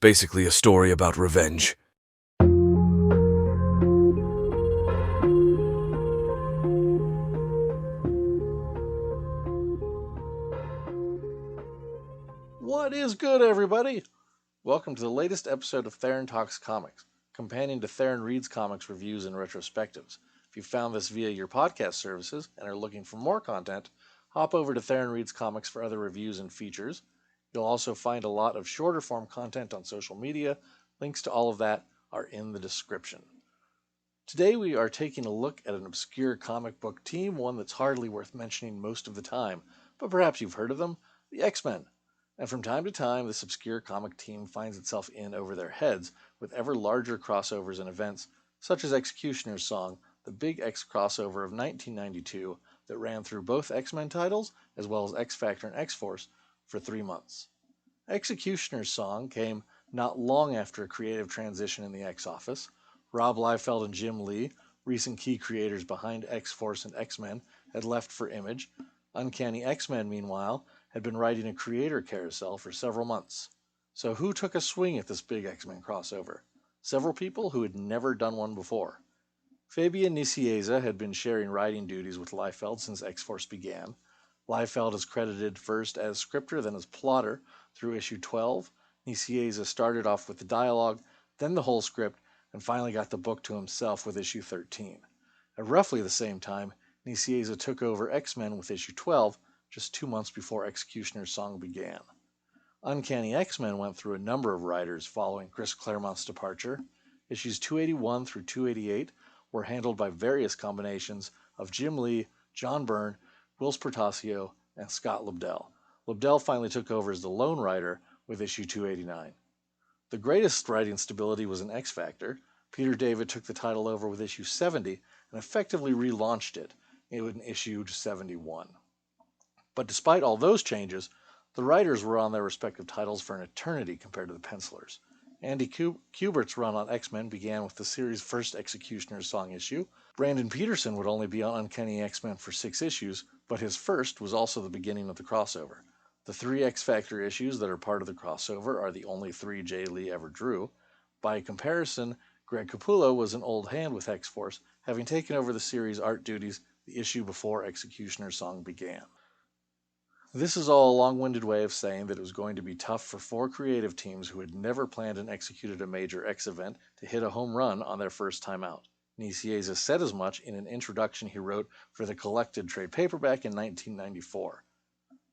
basically a story about revenge. What is good, everybody? Welcome to the latest episode of Theron Talks Comics, companion to Theron Reads Comics reviews and retrospectives. If you found this via your podcast services and are looking for more content, hop over to Theron Reads Comics for other reviews and features. You'll also find a lot of shorter form content on social media. Links to all of that are in the description. Today we are taking a look at an obscure comic book team, one that's hardly worth mentioning most of the time, but perhaps you've heard of them, the X-Men. And from time to time, this obscure comic team finds itself in over their heads with ever larger crossovers and events, such as X-Cutioner's Song, the Big X crossover of 1992 that ran through both X-Men titles, as well as X-Factor and X-Force, for 3 months. X-Cutioner's Song came not long after a creative transition in the X-Office. Rob Liefeld and Jim Lee, recent key creators behind X-Force and X-Men, had left for Image. Uncanny X-Men, meanwhile, had been writing a creator carousel for several months. So who took a swing at this big X-Men crossover? Several people who had never done one before. Fabian Nicieza had been sharing writing duties with Liefeld since X-Force began. Liefeld is credited first as scripter, then as plotter through issue 12. Nicieza started off with the dialogue, then the whole script, and finally got the book to himself with issue 13. At roughly the same time, Nicieza took over X-Men with issue 12, just 2 months before X-Cutioner's Song began. Uncanny X-Men went through a number of writers following Chris Claremont's departure. Issues 281 through 288 were handled by various combinations of Jim Lee, John Byrne, Whilce Portacio, and Scott Lobdell. Lobdell finally took over as the lone writer with issue 289. The greatest writing stability was in X-Factor. Peter David took the title over with issue 70 and effectively relaunched it in issue 71. But despite all those changes, the writers were on their respective titles for an eternity compared to the pencilers. Andy Kubert's run on X-Men began with the series' first X-Cutioner's Song issue. Brandon Peterson would only be on Uncanny X-Men for 6 issues, but his first was also the beginning of the crossover. The 3 X-Factor issues that are part of the crossover are the only 3 Jay Lee ever drew. By comparison, Greg Capullo was an old hand with X-Force, having taken over the series' art duties the issue before X-Cutioner's Song began. This is all a long-winded way of saying that it was going to be tough for 4 creative teams who had never planned and executed a major X event to hit a home run on their first time out. Nicieza said as much in an introduction he wrote for the collected trade paperback in 1994.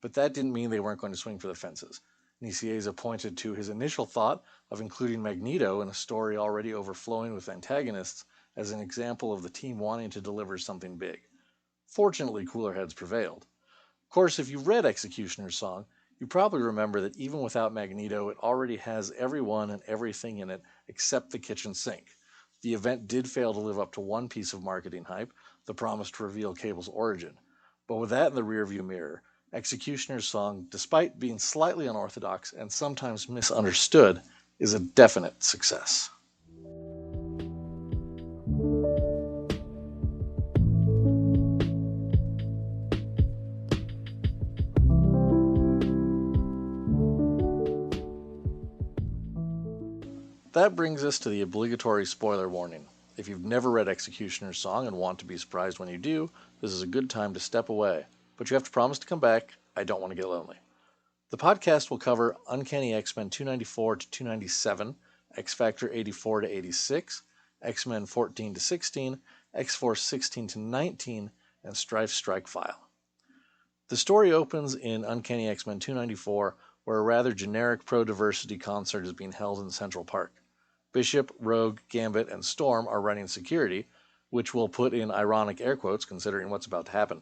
But that didn't mean they weren't going to swing for the fences. Nicieza pointed to his initial thought of including Magneto in a story already overflowing with antagonists as an example of the team wanting to deliver something big. Fortunately, cooler heads prevailed. Of course, if you've read X-Cutioner's Song, you probably remember that even without Magneto, it already has everyone and everything in it except the kitchen sink. The event did fail to live up to one piece of marketing hype, the promise to reveal Cable's origin. But with that in the rearview mirror, X-Cutioner's Song, despite being slightly unorthodox and sometimes misunderstood, is a definite success. That brings us to the obligatory spoiler warning. If you've never read X-Cutioner's Song and want to be surprised when you do, this is a good time to step away. But you have to promise to come back. I don't want to get lonely. The podcast will cover Uncanny X-Men 294 to 297, X-Factor 84 to 86, X-Men 14 to 16, X-Force 16 to 19, and Stryfe Strike File. The story opens in Uncanny X-Men 294, where a rather generic pro-diversity concert is being held in Central Park. Bishop, Rogue, Gambit, and Storm are running security, which we'll put in ironic air quotes considering what's about to happen.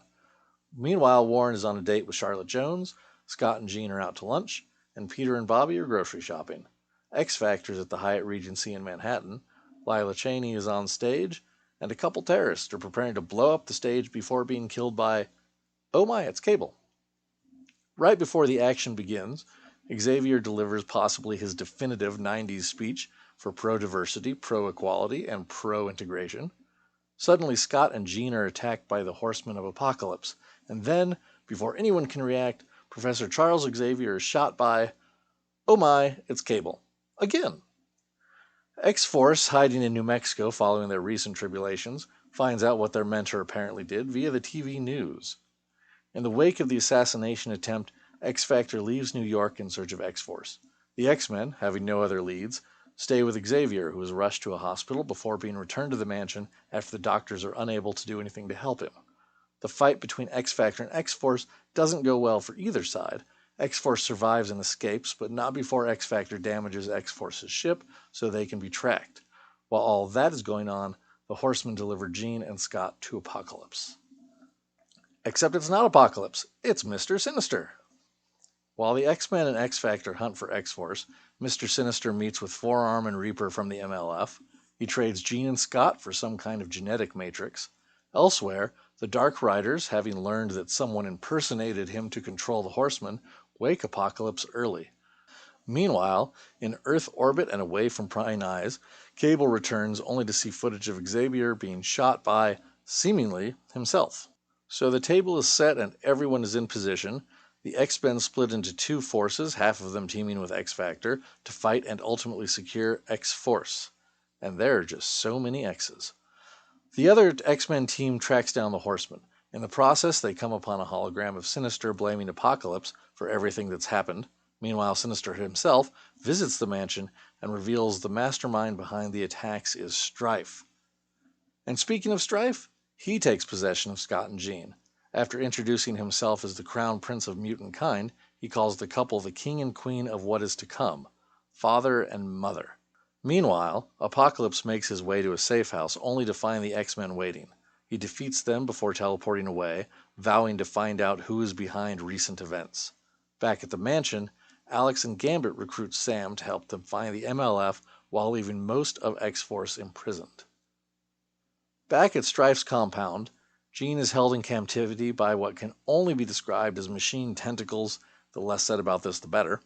Meanwhile, Warren is on a date with Charlotte Jones, Scott and Jean are out to lunch, and Peter and Bobby are grocery shopping. X-Factor's at the Hyatt Regency in Manhattan, Lila Cheney is on stage, and a couple terrorists are preparing to blow up the stage before being killed by, oh my, it's Cable. Right before the action begins, Xavier delivers possibly his definitive 90s speech for pro-diversity, pro-equality, and pro-integration. Suddenly, Scott and Jean are attacked by the Horsemen of Apocalypse, and then, before anyone can react, Professor Charles Xavier is shot by, oh my, it's Cable. again. X-Force, hiding in New Mexico following their recent tribulations, finds out what their mentor apparently did via the TV news. In the wake of the assassination attempt, X-Factor leaves New York in search of X-Force. The X-Men, having no other leads, stay with Xavier, who is rushed to a hospital before being returned to the mansion after the doctors are unable to do anything to help him. The fight between X-Factor and X-Force doesn't go well for either side. X-Force survives and escapes, but not before X-Factor damages X-Force's ship so they can be tracked. While all that is going on, the Horsemen deliver Jean and Scott to Apocalypse. Except it's not Apocalypse, it's Mr. Sinister. While the X-Men and X-Factor hunt for X-Force, Mr. Sinister meets with Forearm and Reaper from the MLF. He trades Jean and Scott for some kind of genetic matrix. Elsewhere, the Dark Riders, having learned that someone impersonated him to control the Horsemen, wake Apocalypse early. Meanwhile, in Earth orbit and away from prying eyes, Cable returns only to see footage of Xavier being shot by, seemingly, himself. So the table is set and everyone is in position. The X-Men split into two forces, half of them teaming with X-Factor, to fight and ultimately secure X-Force. And there are just so many X's. The other X-Men team tracks down the Horsemen. In the process, they come upon a hologram of Sinister blaming Apocalypse for everything that's happened. Meanwhile, Sinister himself visits the mansion and reveals the mastermind behind the attacks is Stryfe. And speaking of Stryfe, he takes possession of Scott and Jean. After introducing himself as the Crown Prince of Mutant Kind, he calls the couple the King and Queen of what is to come, father and mother. Meanwhile, Apocalypse makes his way to a safe house only to find the X-Men waiting. He defeats them before teleporting away, vowing to find out who is behind recent events. Back at the mansion, Alex and Gambit recruit Sam to help them find the MLF while leaving most of X-Force imprisoned. Back at Stryfe's compound, Jean is held in captivity by what can only be described as machine tentacles. The less said about this, the better.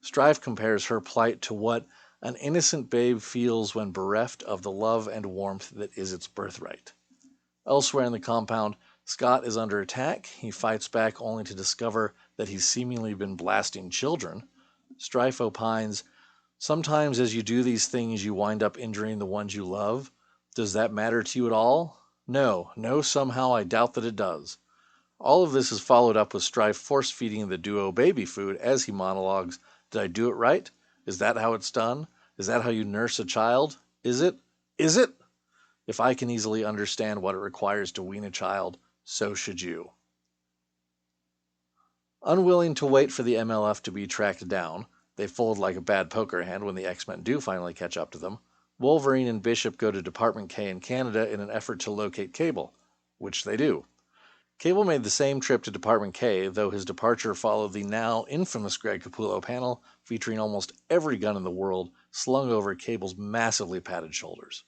Stryfe compares her plight to what an innocent babe feels when bereft of the love and warmth that is its birthright. Elsewhere in the compound, Scott is under attack. He fights back only to discover that he's seemingly been blasting children. Stryfe opines, "Sometimes as you do these things, you wind up injuring the ones you love. Does that matter to you at all? No, somehow I doubt that it does." All of this is followed up with Stryfe force-feeding the duo baby food as he monologues, "Did I do it right? Is that how it's done? Is that how you nurse a child? Is it? Is it? If I can easily understand what it requires to wean a child, so should you." Unwilling to wait for the MLF to be tracked down, they fold like a bad poker hand when the X-Men do finally catch up to them. Wolverine and Bishop go to Department K in Canada in an effort to locate Cable, which they do. Cable made the same trip to Department K, though his departure followed the now infamous Greg Capullo panel featuring almost every gun in the world slung over Cable's massively padded shoulders.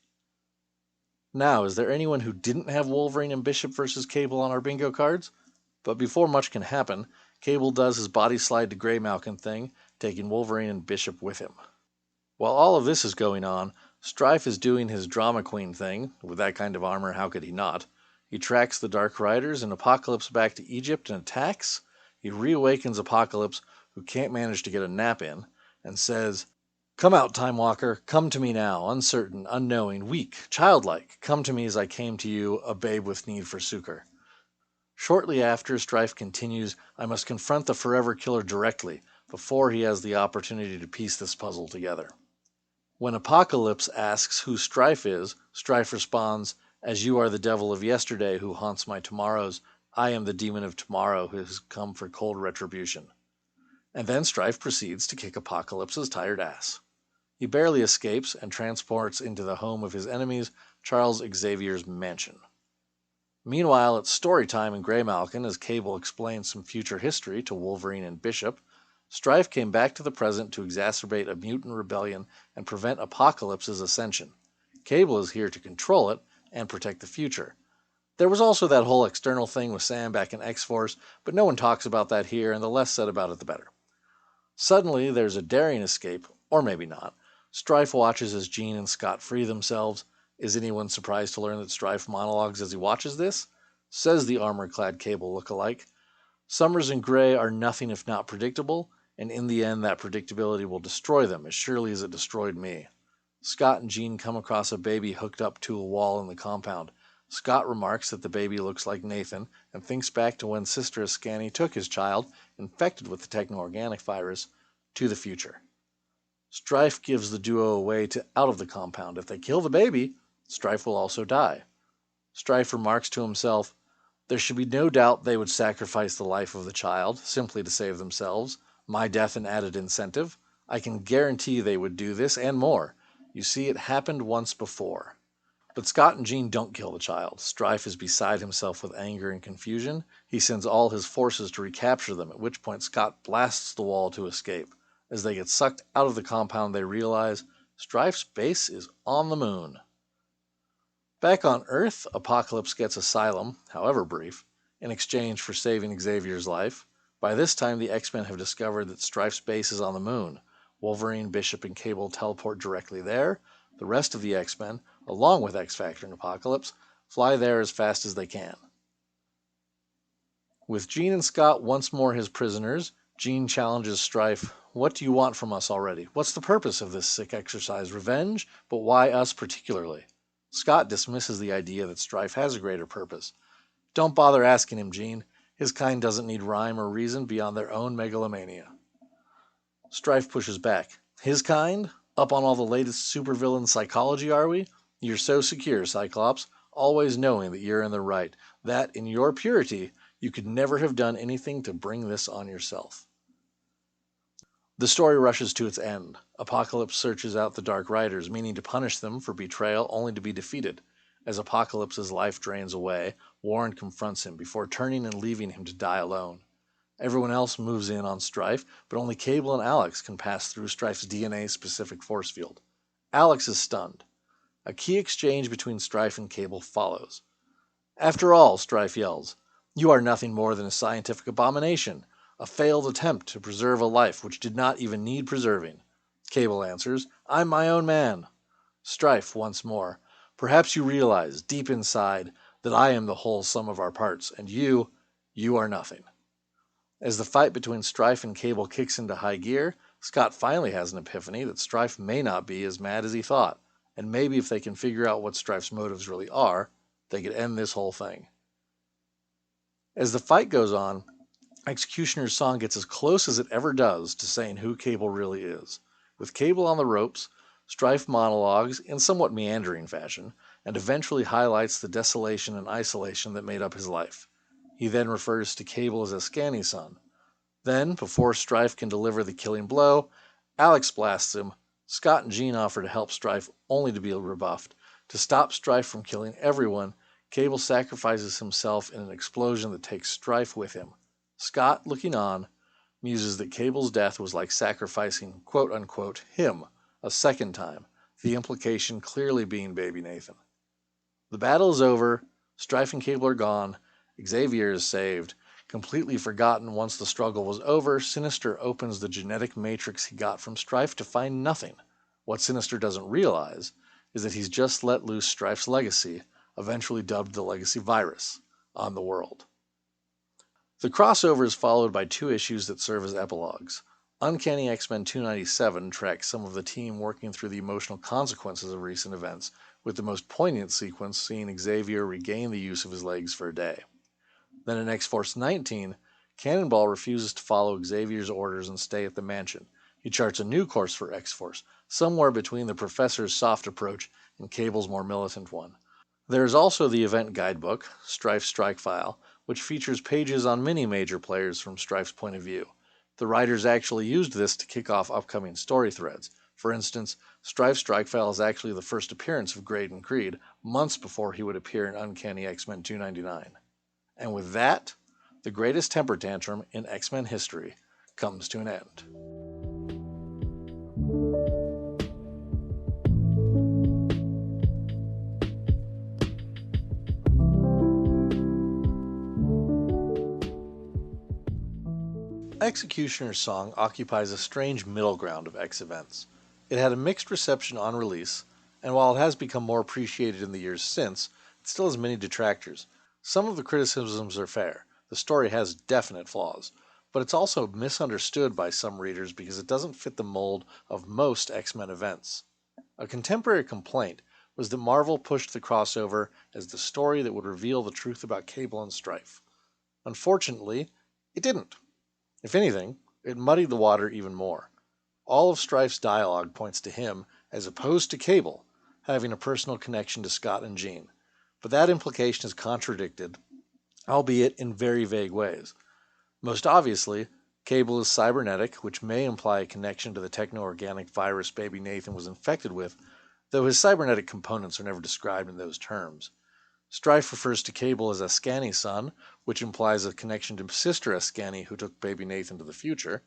Now, is there anyone who didn't have Wolverine and Bishop versus Cable on our bingo cards? But before much can happen, Cable does his body slide to Graymalkin thing, taking Wolverine and Bishop with him. While all of this is going on, Stryfe is doing his drama queen thing. With that kind of armor, how could he not? He tracks the Dark Riders and Apocalypse back to Egypt and attacks. He reawakens Apocalypse, who can't manage to get a nap in, and says, "Come out, Time Walker, come to me now, uncertain, unknowing, weak, childlike. Come to me as I came to you, a babe with need for succor." Shortly after, Stryfe continues, "I must confront the Forever Killer directly, before he has the opportunity to piece this puzzle together." When Apocalypse asks who Stryfe is, Stryfe responds, "As you are the devil of yesterday who haunts my tomorrows, I am the demon of tomorrow who has come for cold retribution." And then Stryfe proceeds to kick Apocalypse's tired ass. He barely escapes and transports into the home of his enemies, Charles Xavier's mansion. Meanwhile, it's story time in Graymalkin as Cable explains some future history to Wolverine and Bishop. Stryfe came back to the present to exacerbate a mutant rebellion and prevent Apocalypse's ascension. Cable is here to control it and protect the future. There was also that whole external thing with Sam back in X-Force, but no one talks about that here, and the less said about it, the better. Suddenly, there's a daring escape, or maybe not. Stryfe watches as Jean and Scott free themselves. Is anyone surprised to learn that Stryfe monologues as he watches this? Says the armor-clad Cable look-alike. "Summers and Gray are nothing if not predictable. and in the end that predictability will destroy them as surely as it destroyed me. Scott and Jean come across a baby hooked up to a wall in the compound. Scott remarks that the baby looks like Nathan and thinks back to when Sister Ascani took his child, infected with the techno-organic virus, to the future. Stryfe gives the duo a way out of the compound. If they kill the baby, Stryfe will also die. Stryfe remarks to himself, "There should be no doubt they would sacrifice the life of the child, simply to save themselves. My death an added incentive. I can guarantee they would do this and more. You see, it happened once before." But Scott and Jean don't kill the child. Stryfe is beside himself with anger and confusion. He sends all his forces to recapture them, at which point Scott blasts the wall to escape. As they get sucked out of the compound, they realize Stryfe's base is on the moon. Back on Earth, Apocalypse gets asylum, however brief, in exchange for saving Xavier's life. By this time, the X-Men have discovered that Stryfe's base is on the moon. Wolverine, Bishop, and Cable teleport directly there. The rest of the X-Men, along with X-Factor and Apocalypse, fly there as fast as they can. With Jean and Scott once more his prisoners, Jean challenges Stryfe, "What do you want from us already? What's the purpose of this sick exercise? Revenge? But why us particularly?" Scott dismisses the idea that Stryfe has a greater purpose. "Don't bother asking him, Jean. His kind doesn't need rhyme or reason beyond their own megalomania." Stryfe pushes back. "His kind? Up on all the latest supervillain psychology, are we? You're so secure, Cyclops, always knowing that you're in the right, that, in your purity, you could never have done anything to bring this on yourself." The story rushes to its end. Apocalypse searches out the Dark Riders, meaning to punish them for betrayal only to be defeated. As Apocalypse's life drains away, Warren confronts him before turning and leaving him to die alone. Everyone else moves in on Stryfe, but only Cable and Alex can pass through Stryfe's DNA-specific force field. Alex is stunned. A key exchange between Stryfe and Cable follows. "After all," Stryfe yells, "you are nothing more than a scientific abomination, a failed attempt to preserve a life which did not even need preserving." Cable answers, "I'm my own man." Stryfe once more, "Perhaps you realize, deep inside, that I am the whole sum of our parts, and you are nothing." As the fight between Stryfe and Cable kicks into high gear, Scott finally has an epiphany that Stryfe may not be as mad as he thought, and maybe if they can figure out what Stryfe's motives really are, they could end this whole thing. As the fight goes on, X-Cutioner's song gets as close as it ever does to saying who Cable really is. With Cable on the ropes, Stryfe monologues in somewhat meandering fashion, and eventually highlights the desolation and isolation that made up his life. He then refers to Cable as Ascani's son. Then, before Stryfe can deliver the killing blow, Alex blasts him. Scott and Jean offer to help Stryfe, only to be rebuffed. To stop Stryfe from killing everyone, Cable sacrifices himself in an explosion that takes Stryfe with him. Scott, looking on, muses that Cable's death was like sacrificing, quote-unquote, him a second time, the implication clearly being baby Nathan. The battle is over, Stryfe and Cable are gone, Xavier is saved. Completely forgotten once the struggle was over, Sinister opens the genetic matrix he got from Stryfe to find nothing. What Sinister doesn't realize is that he's just let loose Stryfe's legacy, eventually dubbed the Legacy Virus, on the world. The crossover is followed by 2 issues that serve as epilogues. Uncanny X-Men 297 tracks some of the team working through the emotional consequences of recent events, with the most poignant sequence seeing Xavier regain the use of his legs for a day. Then in X-Force 19, Cannonball refuses to follow Xavier's orders and stay at the mansion. He charts a new course for X-Force, somewhere between the Professor's soft approach and Cable's more militant one. There is also the event guidebook, Stryfe's Strike File, which features pages on many major players from Stryfe's point of view. The writers actually used this to kick off upcoming story threads. For instance, Stryfe's Strike File is actually the first appearance of Graydon Creed, months before he would appear in Uncanny X-Men 299. And with that, the greatest temper tantrum in X-Men history comes to an end. X-Cutioner's song occupies a strange middle ground of X events. It had a mixed reception on release, and while it has become more appreciated in the years since, it still has many detractors. Some of the criticisms are fair. The story has definite flaws. but it's also misunderstood by some readers because it doesn't fit the mold of most X-Men events. A contemporary complaint was that Marvel pushed the crossover as the story that would reveal the truth about Cable and Stryfe. Unfortunately, it didn't. If anything, it muddied the water even more. All of Stryfe's dialogue points to him, as opposed to Cable, having a personal connection to Scott and Jean. But that implication is contradicted, albeit in very vague ways. Most obviously, Cable is cybernetic, which may imply a connection to the techno-organic virus baby Nathan was infected with, though his cybernetic components are never described in those terms. Stryfe refers to Cable as Askani's son, which implies a connection to Sister Askani, who took baby Nathan to the future.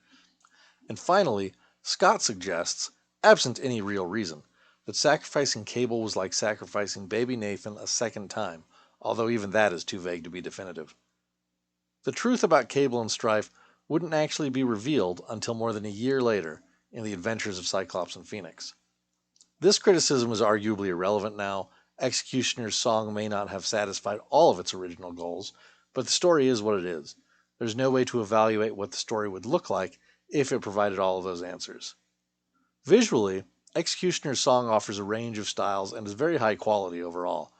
And finally, Scott suggests, absent any real reason, that sacrificing Cable was like sacrificing baby Nathan a second time, although even that is too vague to be definitive. The truth about Cable and Stryfe wouldn't actually be revealed until more than a year later in The Adventures of Cyclops and Phoenix. This criticism is arguably irrelevant now. X-Cutioner's song may not have satisfied all of its original goals, but the story is what it is. There's no way to evaluate what the story would look like if it provided all of those answers. Visually, X-Cutioner's song offers a range of styles and is very high quality overall.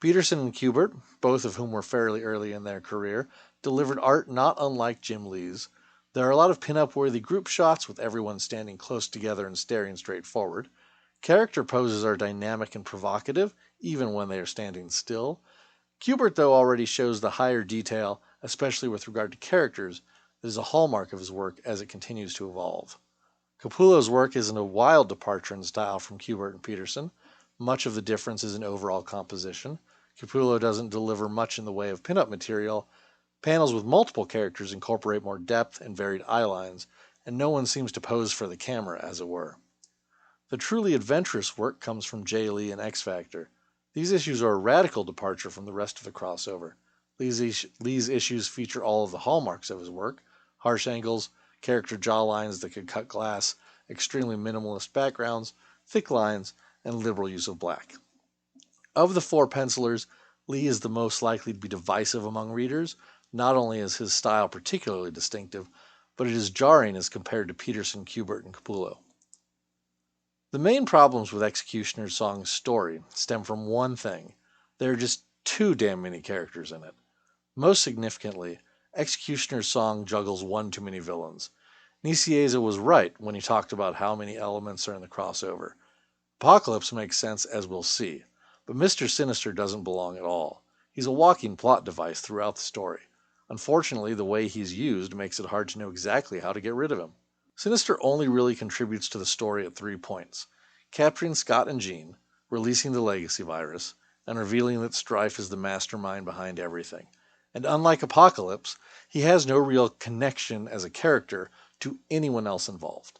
Peterson and Kubert, both of whom were fairly early in their career, delivered art not unlike Jim Lee's. There are a lot of pin-up-worthy group shots with everyone standing close together and staring straight forward. Character poses are dynamic and provocative, even when they are standing still. Kubert, though, already shows the higher detail, especially with regard to characters, that is a hallmark of his work as it continues to evolve. Capullo's work isn't a wild departure in style from Kubert and Peterson. Much of the difference is in overall composition. Capullo doesn't deliver much in the way of pinup material. Panels with multiple characters incorporate more depth and varied eye lines, and no one seems to pose for the camera, as it were. The truly adventurous work comes from Jay Lee and X Factor. These issues are a radical departure from the rest of the crossover. Lee's issues feature all of the hallmarks of his work: harsh angles, character jawlines that could cut glass, extremely minimalist backgrounds, thick lines, and liberal use of black. Of the four pencilers, Lee is the most likely to be divisive among readers. Not only is his style particularly distinctive, but it is jarring as compared to Peterson, Kubert, and Capullo. The main problems with X-Cutioner's song's story stem from one thing: there are just too damn many characters in it. Most significantly, X-Cutioner's song juggles one too many villains. Nicieza was right when he talked about how many elements are in the crossover. Apocalypse makes sense, as we'll see, but Mr. Sinister doesn't belong at all. He's a walking plot device throughout the story. Unfortunately, the way he's used makes it hard to know exactly how to get rid of him. Sinister only really contributes to the story at 3 points: capturing Scott and Jean, releasing the legacy virus, and revealing that Stryfe is the mastermind behind everything. And unlike Apocalypse, he has no real connection as a character to anyone else involved.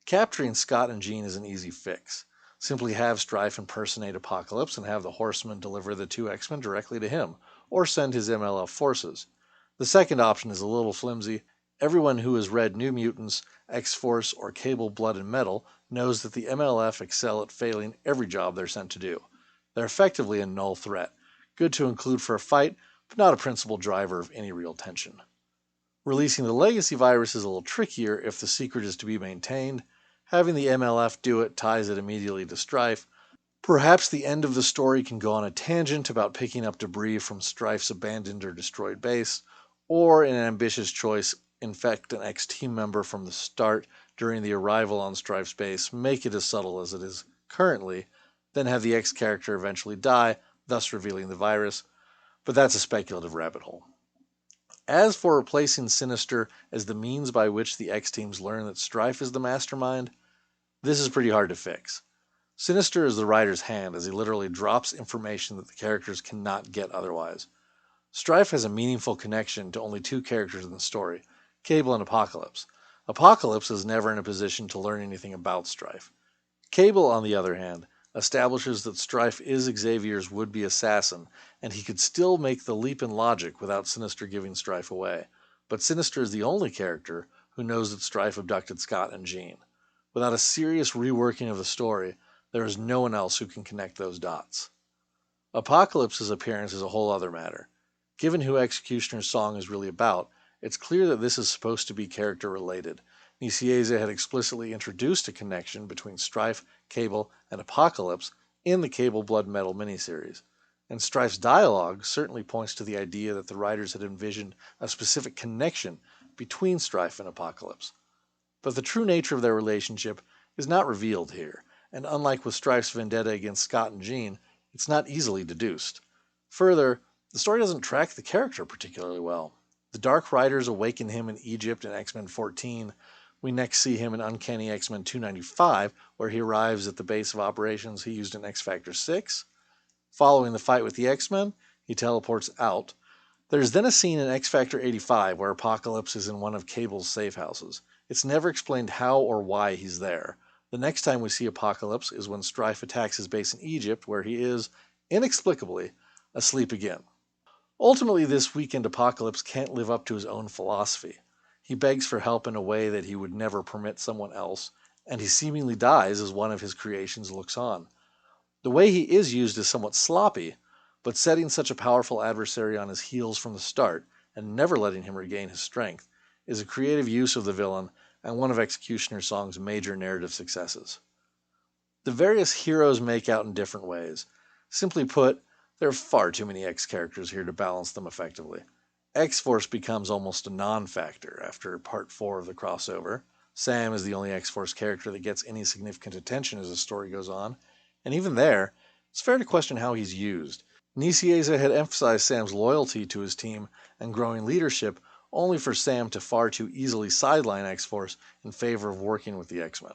Capturing Scott and Jean is an easy fix. Simply have Stryfe impersonate Apocalypse and have the Horsemen deliver the two X-Men directly to him, or send his MLF forces. The second option is a little flimsy. Everyone who has read New Mutants, X-Force, or Cable, Blood and Metal knows that the MLF excel at failing every job they're sent to do. They're effectively a null threat, good to include for a fight, but not a principal driver of any real tension. Releasing the legacy virus is a little trickier if the secret is to be maintained. Having the MLF do it ties it immediately to Stryfe. Perhaps the end of the story can go on a tangent about picking up debris from Stryfe's abandoned or destroyed base, or, in an ambitious choice, infect an X-team member from the start during the arrival on Stryfe's base, make it as subtle as it is currently, then have the X character eventually die, thus revealing the virus. But that's a speculative rabbit hole. As for replacing Sinister as the means by which the X-teams learn that Stryfe is the mastermind, this is pretty hard to fix. Sinister is the writer's hand, as he literally drops information that the characters cannot get otherwise. Stryfe has a meaningful connection to only two characters in the story: Cable and Apocalypse. Apocalypse is never in a position to learn anything about Stryfe. Cable, on the other hand, establishes that Stryfe is Xavier's would-be assassin, and he could still make the leap in logic without Sinister giving Stryfe away. But Sinister is the only character who knows that Stryfe abducted Scott and Jean. Without a serious reworking of the story, there is no one else who can connect those dots. Apocalypse's appearance is a whole other matter. Given who X-Cutioner's song is really about, It's clear that this is supposed to be character related. Nicieza had explicitly introduced a connection between Stryfe, Cable, and Apocalypse in the Cable Blood Metal miniseries. And Stryfe's dialogue certainly points to the idea that the writers had envisioned a specific connection between Stryfe and Apocalypse. But the true nature of their relationship is not revealed here, and unlike with Stryfe's vendetta against Scott and Jean, it's not easily deduced. Further, the story doesn't track the character particularly well. The Dark Riders awaken him in Egypt in X-Men 14. We next see him in Uncanny X-Men 295, where he arrives at the base of operations he used in X-Factor 6. Following the fight with the X-Men, he teleports out. There's then a scene in X-Factor 85 where Apocalypse is in one of Cable's safe houses. It's never explained how or why he's there. The next time we see Apocalypse is when Stryfe attacks his base in Egypt, where he is, inexplicably, asleep again. Ultimately, this weakened Apocalypse can't live up to his own philosophy. He begs for help in a way that he would never permit someone else, and he seemingly dies as one of his creations looks on. The way he is used is somewhat sloppy, but setting such a powerful adversary on his heels from the start and never letting him regain his strength is a creative use of the villain and one of X-Cutioner Song's major narrative successes. The various heroes make out in different ways. Simply put, there are far too many X characters here to balance them effectively. X-Force becomes almost a non-factor after Part 4 of the crossover. Sam is the only X-Force character that gets any significant attention as the story goes on, and even there, it's fair to question how he's used. Nicieza had emphasized Sam's loyalty to his team and growing leadership, only for Sam to far too easily sideline X-Force in favor of working with the X-Men.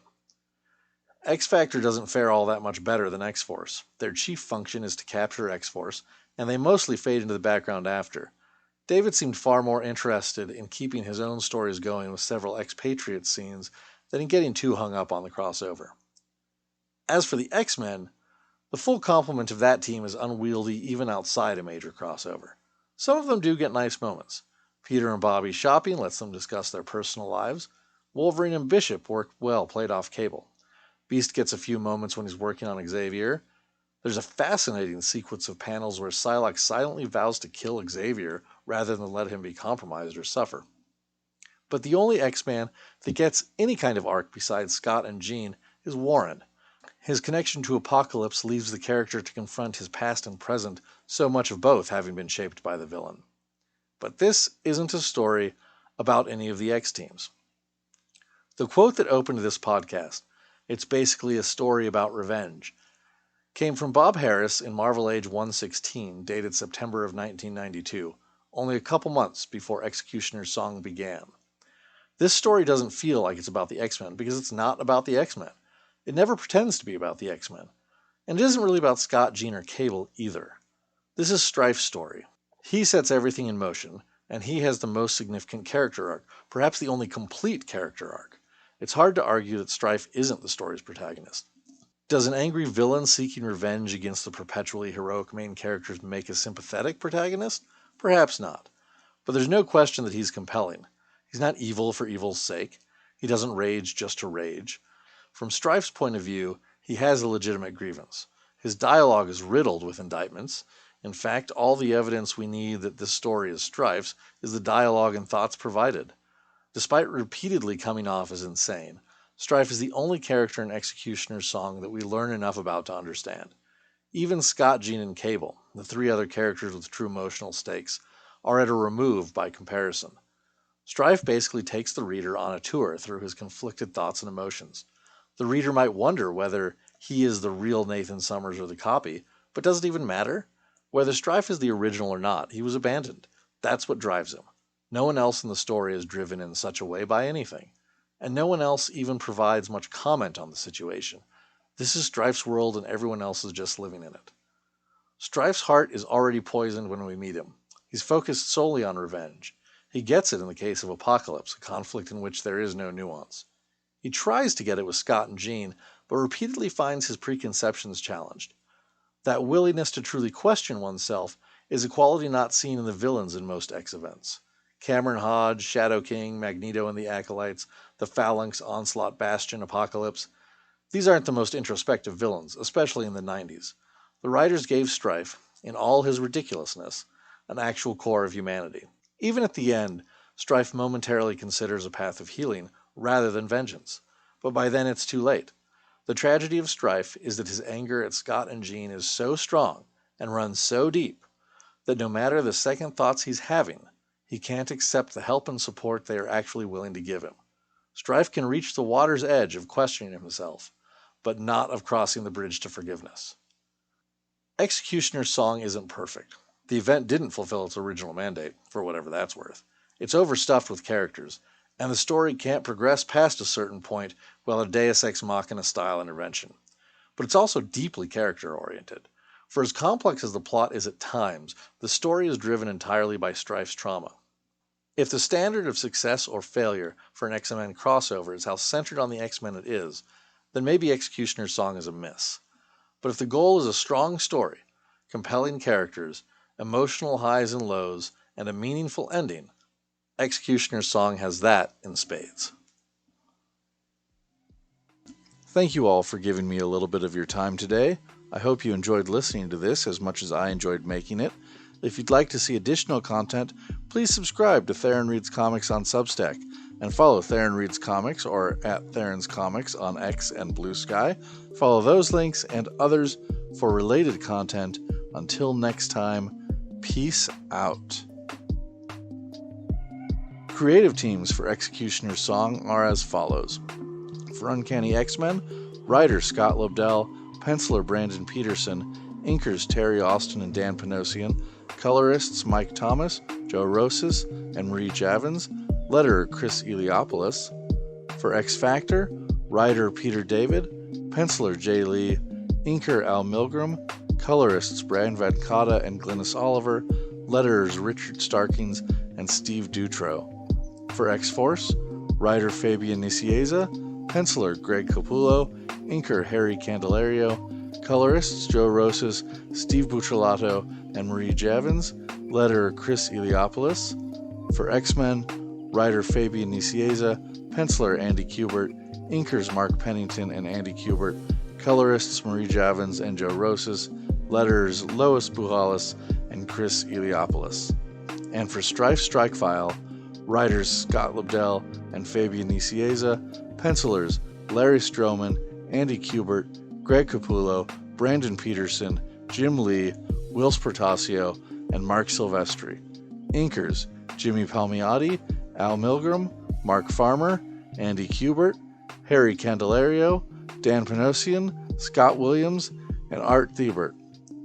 X-Factor doesn't fare all that much better than X-Force. Their chief function is to capture X-Force, and they mostly fade into the background after. David seemed far more interested in keeping his own stories going with several expatriate scenes than in getting too hung up on the crossover. As for the X-Men, the full complement of that team is unwieldy even outside a major crossover. Some of them do get nice moments. Peter and Bobby shopping lets them discuss their personal lives. Wolverine and Bishop work well played off Cable. Beast gets a few moments when he's working on Xavier. There's a fascinating sequence of panels where Psylocke silently vows to kill Xavier rather than let him be compromised or suffer. But the only X-Man that gets any kind of arc besides Scott and Jean is Warren. His connection to Apocalypse leaves the character to confront his past and present, so much of both having been shaped by the villain. But this isn't a story about any of the X-teams. The quote that opened this podcast, "It's basically a story about revenge," came from Bob Harris in Marvel Age 116, dated September of 1992, only a couple months before X-Cutioner Song began. This story doesn't feel like it's about the X-Men because it's not about the X-Men. It never pretends to be about the X-Men. And it isn't really about Scott, Jean, or Cable either. This is Stryfe's story. He sets everything in motion, and he has the most significant character arc, perhaps the only complete character arc. It's hard to argue that Stryfe isn't the story's protagonist. Does an angry villain seeking revenge against the perpetually heroic main characters make a sympathetic protagonist? Perhaps not. But there's no question that he's compelling. He's not evil for evil's sake. He doesn't rage just to rage. From Stryfe's point of view, he has a legitimate grievance. His dialogue is riddled with indictments. In fact, all the evidence we need that this story is Stryfe's is the dialogue and thoughts provided. Despite repeatedly coming off as insane, Stryfe is the only character in X-Cutioner's Song that we learn enough about to understand. Even Scott, Jean, and Cable, the three other characters with true emotional stakes, are at a remove by comparison. Stryfe basically takes the reader on a tour through his conflicted thoughts and emotions. The reader might wonder whether he is the real Nathan Summers or the copy, but does it even matter? Whether Stryfe is the original or not, he was abandoned. That's what drives him. No one else in the story is driven in such a way by anything. And no one else even provides much comment on the situation. This is Stryfe's world and everyone else is just living in it. Stryfe's heart is already poisoned when we meet him. He's focused solely on revenge. He gets it in the case of Apocalypse, a conflict in which there is no nuance. He tries to get it with Scott and Jean, but repeatedly finds his preconceptions challenged. That willingness to truly question oneself is a quality not seen in the villains in most X events. Cameron Hodge, Shadow King, Magneto and the Acolytes, the Phalanx, Onslaught, Bastion, Apocalypse. These aren't the most introspective villains, especially in the 90s. The writers gave Stryfe, in all his ridiculousness, an actual core of humanity. Even at the end, Stryfe momentarily considers a path of healing rather than vengeance, but by then it's too late. The tragedy of Stryfe is that his anger at Scott and Jean is so strong and runs so deep that no matter the second thoughts he's having, he can't accept the help and support they are actually willing to give him. Stryfe can reach the water's edge of questioning himself, but not of crossing the bridge to forgiveness. X-Cutioner's song isn't perfect. The event didn't fulfill its original mandate, for whatever that's worth. It's overstuffed with characters, and the story can't progress past a certain point without a Deus Ex Machina style intervention. But it's also deeply character-oriented. For as complex as the plot is at times, the story is driven entirely by Stryfe's trauma. If the standard of success or failure for an X-Men crossover is how centered on the X-Men it is, then maybe X-Cutioner's song is a miss. But if the goal is a strong story, compelling characters, emotional highs and lows, and a meaningful ending, X-Cutioner's song has that in spades. Thank you all for giving me a little bit of your time today. I hope you enjoyed listening to this as much as I enjoyed making it. If you'd like to see additional content, please subscribe to Theron Reads Comics on Substack, and follow Theron Reads Comics or at Theron's Comics on X and Bluesky. Follow those links and others for related content. Until next time, peace out. Creative teams for X-Cutioner's song are as follows. For Uncanny X-Men, writer Scott Lobdell, penciler Brandon Peterson, inkers Terry Austin and Dan Panosian, colorists Mike Thomas, Joe Rosas, and Marie Javins, letterer Chris Eliopoulos. For X Factor, writer Peter David, penciler Jay Lee, inker Al Milgram, colorists Brian Vancata and Glynis Oliver, letterers Richard Starkings and Steve Dutro. For X-Force, writer Fabian Nicieza, penciler Greg Capullo, inker Harry Candelario, colorists Joe Rosas, Steve Buccellato, and Marie Javins, letterer Chris Eliopoulos. For X-Men, writer Fabian Nicieza, penciler Andy Kubert, inkers Mark Pennington and Andy Kubert, colorists Marie Javins and Joe Rosas, letterers Lois Buhalis and Chris Eliopoulos. And for Stryfe Strike File, writers Scott Lobdell and Fabian Nicieza, pencilers Larry Stroman, Andy Kubert, Greg Capullo, Brandon Peterson, Jim Lee, Will Spertasio, and Mark Silvestri. Inkers Jimmy Palmiotti, Al Milgram, Mark Farmer, Andy Kubert, Harry Candelario, Dan Panosian, Scott Williams, and Art Thiebert.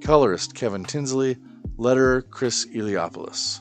Colorist Kevin Tinsley, letterer Chris Eliopoulos.